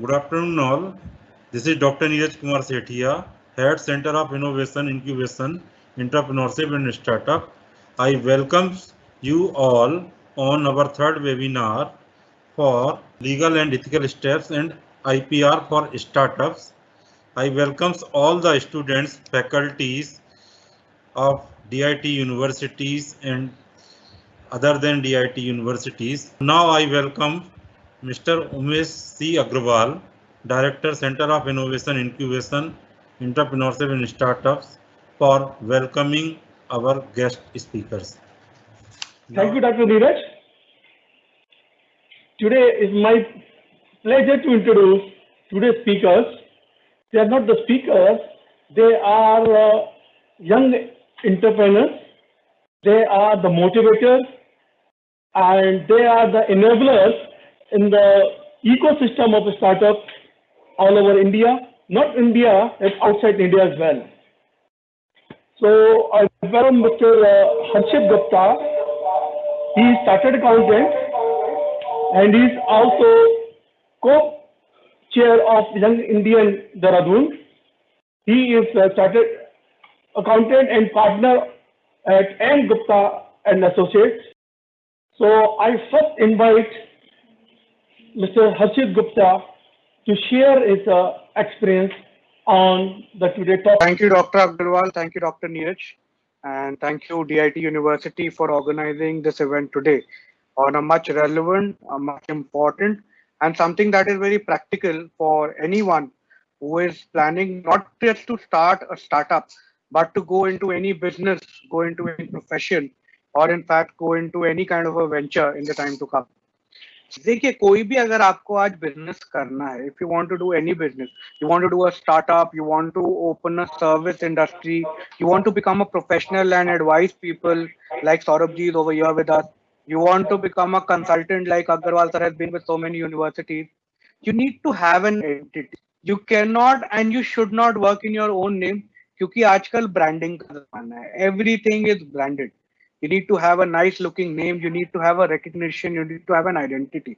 Good afternoon, all. This is Dr. Neeraj Kumar Sethia, Head Center of Innovation, Incubation, Entrepreneurship and Startup. I welcome you all on our third webinar for legal and ethical steps and IPR for startups. I welcome all the students, faculties of DIT universities and other than DIT universities. Now I welcome Mr. Umesh C. Agrawal, Director, Center of Innovation, Incubation, Entrepreneurship and Startups, for welcoming our guest speakers. Thank Now, you, Dr. Neeraj. Today is my pleasure to introduce today's speakers. They are not the speakers, they are young entrepreneurs, they are the motivators, and they are the enablers in the ecosystem of startups all over India, not India, and outside India as well. So I welcome Mr. Harshit Gupta. He is chartered accountant and he is also co-chair of Young Indian Dehradun. He is a chartered accountant and partner at N Gupta and Associates. So I first invite Mr. Harshit Gupta to share his experience on the today topic. Thank you, Dr. Agrawal. Thank you, Dr. Neeraj. And thank you, DIT University, for organizing this event today on a much relevant, much important, and something that is very practical for anyone who is planning not just to start a startup, but to go into any business, go into any profession, or in fact, go into any kind of a venture in the time to come. देखिए कोई भी अगर आपको आज business करना है, if you want to do any business, you want to do a startup, you want to open a service industry, you want to become a professional and advise people like Saurabh ji is over here with us, you want to become a consultant like Agarwal sir has been with so many universities, you need to have an entity. You cannot and you should not work in your own name क्योंकि आजकल branding का जमाना है, everything is branded. You need to have a nice looking name, you need to have a recognition, you need to have an identity.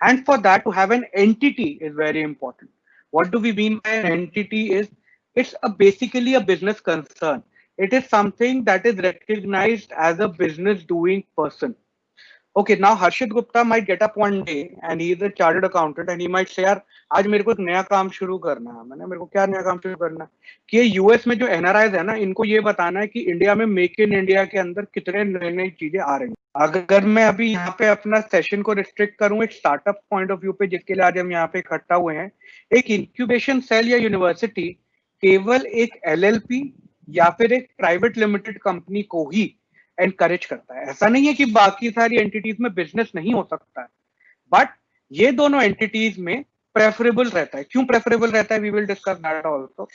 And for that to have an entity is very important. What do we mean by an entity is it's basically a business concern. It is something that is recognized as a business doing person. Okay, now Harshit Gupta might get up one day and he is a chartered accountant and he might say यार आज मेरे को एक नया काम शुरू करना है, मैंने मेरे को क्या नया काम शुरू करना है कि ये यूएस में जो एनआरआईज है ना, इनको ये बताना है कि इंडिया में मेक इन इंडिया के अंदर कितने नई नई चीजें आ रही हैं. अगर मैं अभी यहाँ पे अपना सेशन को रिस्ट्रिक्ट करूँ एक स्टार्टअप पॉइंट ऑफ व्यू पे, जिसके लिए आज हम यहाँ पे इकट्ठा हुए हैं, एक इंक्यूबेशन सेल या यूनिवर्सिटी केवल एक एलएलपी या फिर एक प्राइवेट लिमिटेड कंपनी को ही एनकरेज करता है. ऐसा नहीं है कि बाकी सारी एंटिटीज में बिजनेस नहीं हो सकता है, बट ये दोनों एंटिटीज में प्रेफरेबल रहता है. क्यों प्रेफरेबल रहता है, we will discuss that also.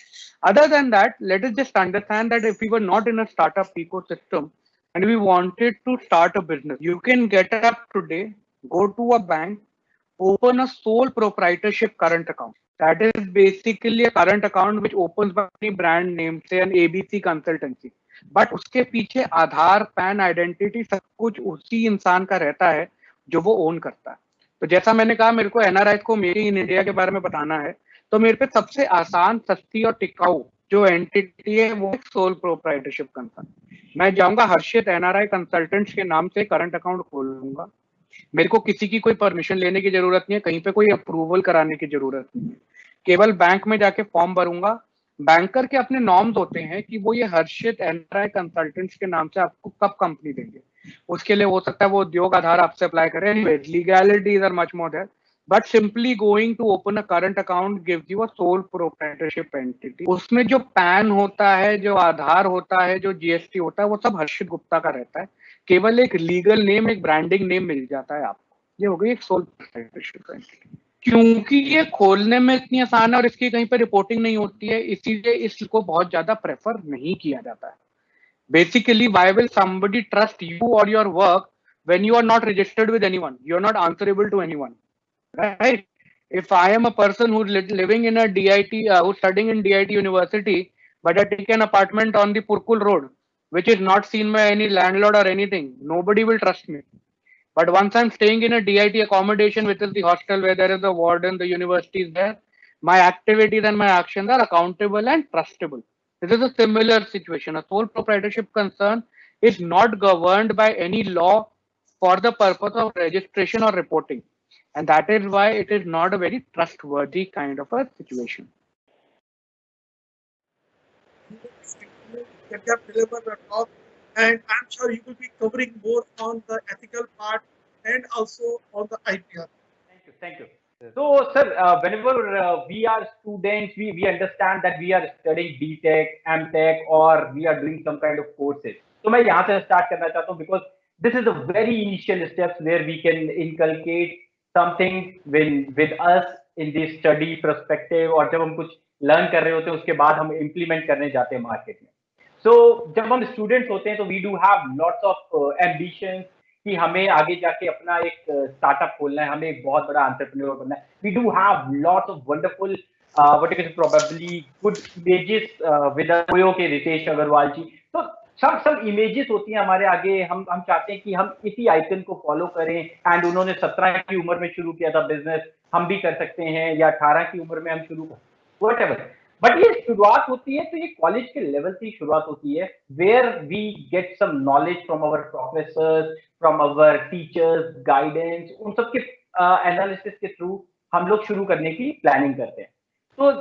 Other than that, let us just understand that if we were not in a startup ecosystem and we wanted to start a business, you can get up today, go to a bank, open a sole proprietorship current account. That is basically a current account which opens by any brand name, say an ABC consultancy. But उसके पीछे आधार, pan, identity सब कुछ उसी इंसान का रहता है जो वो ओन करता है. तो जैसा मैंने कहा, मेरे को एनआरआई को मेक इन इंडिया के बारे में बताना है, तो मेरे पे सबसे आसान, सस्ती और टिकाऊ जो एंटिटी है वो सोल प्रोप्राइटरशिप कंसर्न. मैं जाऊंगा हर्षित एनआरआई कंसल्टेंट्स के नाम से करंट अकाउंट खोलूंगा. मेरे को किसी की कोई परमिशन लेने की जरूरत नहीं है, कहीं पे कोई अप्रूवल कराने की जरूरत नहीं है. केवल बैंक में जाके फॉर्म भरूंगा. बैंकर के अपने नॉर्म्स होते हैं कि वो ये हर्षित एनआरआई कंसल्टेंट्स के नाम से आपको कब कंपनी देंगे. उसके लिए हो सकता है वो उद्योग आधार आपसे अप्लाई करें. Legalities are much more there, but simply going to open a current account gives you a sole proprietorship entity. उसमें जो पैन होता है, जो आधार होता है, जो जीएसटी होता है, वो सब हर्षित गुप्ता का रहता है. केवल एक लीगल नेम, एक ब्रांडिंग नेम मिल जाता है आपको. ये हो गई एक सोल प्रोप्राइटरशिप एंटिटी. क्योंकि ये खोलने में इतनी आसान है और इसकी कहीं पे रिपोर्टिंग नहीं होती है, इसीलिए इसको बहुत ज्यादा प्रेफर नहीं किया जाता है. Basically why will somebody trust you और your work when you are not registered with anyone, you are not answerable to anyone, right? If I am a person who's living in a DIT, who's studying in DIT University, but I take an apartment on the Purkul Road, which is not seen by any landlord or anything, nobody will trust me. But once I'm staying in a DIT accommodation, which is the hostel where there is a warden, the university is there, my activities and my actions are accountable and trustable. This is a similar situation. A sole proprietorship concern is not governed by any law for the purpose of registration or reporting. And that is why it is not a very trustworthy kind of a situation. Get that deliver a talk, and I'm sure you will be covering more on the ethical part and also on the IPR. Thank you. So, sir, whenever we are students, we understand that we are studying BTech, MTech, or we are doing some kind of courses. So, मैं यहाँ से start करना चाहता हूँ because this is a very initial steps where we can inculcate something with us in the study perspective, और जब हम कुछ learn कर रहे होते हैं उसके बाद हम implement करने जाते हैं market में. So, जब हम students होते हैं तो we do have lots of ambitions कि हमें आगे जाके अपना एक स्टार्टअप खोलना है, हमें एक बहुत बड़ा एंटरप्रेन्योर बनना है. We do have lots of wonderful what you can probably good images with OYO के रितेश अग्रवाल जी. तो सब इमेजेस होती हैं हमारे आगे. हम चाहते हैं कि हम इसी आइकन को फॉलो करें. एंड उन्होंने 17 की उम्र में शुरू किया था बिजनेस, हम भी कर सकते हैं, या 18 की उम्र में हम शुरू कर, व्हाटएवर. बट ये शुरुआत होती है तो ये कॉलेज के लेवल से शुरुआत होती है, where we get some knowledge from our professors, from our teachers, guidance. उन सब के एनालिसिस के थ्रू हम लोग शुरू करने की प्लानिंग करते हैं. तो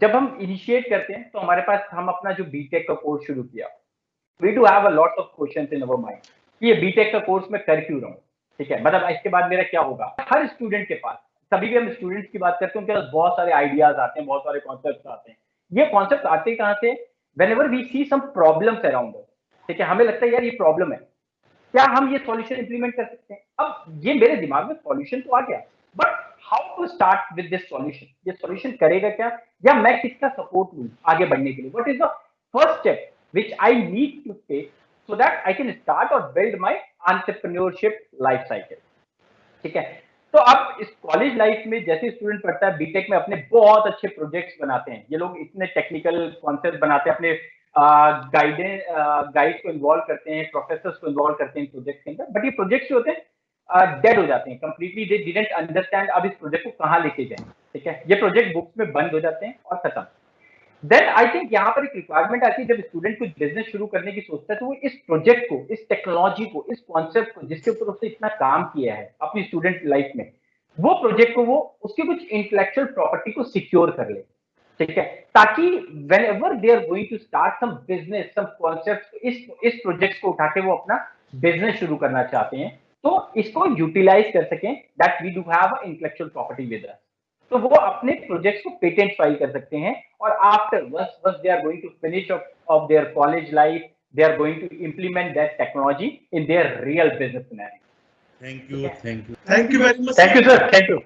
जब हम इनिशिएट करते हैं तो हमारे पास, हम अपना जो बीटेक का कोर्स शुरू किया, we do have a lot of questions in our mind कि ये बीटेक का कोर्स मैं कर क्यों रहा हूँ. ठीक है, मतलब इसके बाद मेरा क्या होगा. हर स्टूडेंट के पास, तभी भी हम स्टूडेंट्स की बात करते हैं, उनके पास बहुत सारे आइडियाज आते हैं, बहुत सारे कॉन्सेप्ट आते हैं. ये कॉन्सेप्ट आते कहाँ से? Whenever we see some problems around us. ठीक है, हमें लगता है यार ये प्रॉब्लम है, क्या हम ये सॉल्यूशन इंप्लीमेंट कर सकते हैं? अब ये मेरे दिमाग में सॉल्यूशन तो आ गया, but how to start with this solution. ये सॉल्यूशन करेगा क्या, या मैं किसका सपोर्ट लूं आगे बढ़ने के लिए? What is the first step which I need to take so that I can start और build my entrepreneurship life cycle. ठीक है, तो अब इस कॉलेज लाइफ में जैसे स्टूडेंट पढ़ता है, बीटेक में अपने बहुत अच्छे प्रोजेक्ट्स बनाते हैं. ये लोग इतने टेक्निकल कॉन्सेप्ट बनाते हैं, अपने गाइड्स को इन्वॉल्व करते हैं, प्रोफेसर्स को इन्वॉल्व करते हैं प्रोजेक्ट के अंदर. बट ये प्रोजेक्ट्स जो होते हैं डेड हो जाते हैं कंप्लीटली. दे डिडंट अंडरस्टैंड अब इस प्रोजेक्ट को कहाँ लेके जाएं. ठीक है, ये प्रोजेक्ट बुक्स में बंद हो जाते हैं और खत्म. देन आई थिंक यहाँ पर एक रिक्वायरमेंट आती है, जब स्टूडेंट कुछ बिजनेस शुरू करने की सोचता है तो वो इस प्रोजेक्ट को, इस टेक्नोलॉजी को, इस कॉन्सेप्ट को, जिसके ऊपर उसने इतना काम किया है अपनी स्टूडेंट लाइफ में, वो प्रोजेक्ट को, वो उसके कुछ इंटेलेक्चुअल प्रॉपर्टी को सिक्योर कर ले. ठीक है, ताकि whenever they are going to start some business, some concept, इस प्रोजेक्ट को उठा के वो अपना बिजनेस शुरू करना चाहते हैं तो इसको यूटिलाइज कर सकें, that we do have intellectual property with us. तो वो अपने प्रोजेक्ट्स को पेटेंट फाइल कर सकते हैं, और after once they are going to finish of their college life, they are going to implement that technology in their real business scenario. Thank you. Thank you very much. Thank you, sir. Thank you.